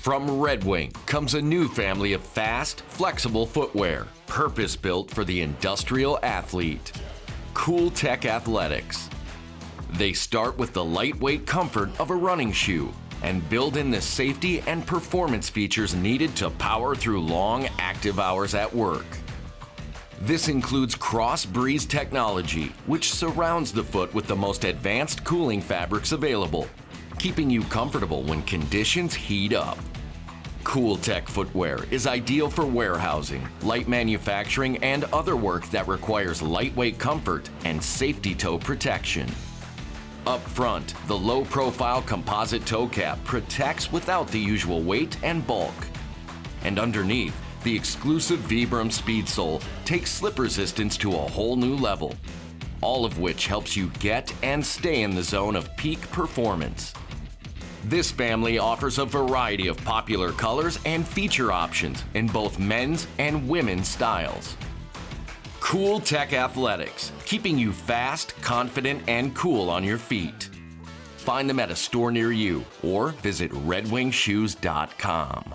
From Red Wing comes a new family of fast, flexible footwear, purpose-built for the industrial athlete. CoolTech Athletics. They start with the lightweight comfort of a running shoe and build in the safety and performance features needed to power through long, active hours at work. This includes cross-breeze technology, which surrounds the foot with the most advanced cooling fabrics available, keeping you comfortable when conditions heat up. CoolTech footwear is ideal for warehousing, light manufacturing, and other work that requires lightweight comfort and safety toe protection. Up front, the low-profile composite toe cap protects without the usual weight and bulk. And underneath, the exclusive Vibram Speed Sole takes slip resistance to a whole new level, all of which helps you get and stay in the zone of peak performance. This family offers a variety of popular colors and feature options in both men's and women's styles. CoolTech Athletics, keeping you fast, confident, and cool on your feet. Find them at a store near you or visit redwingshoes.com.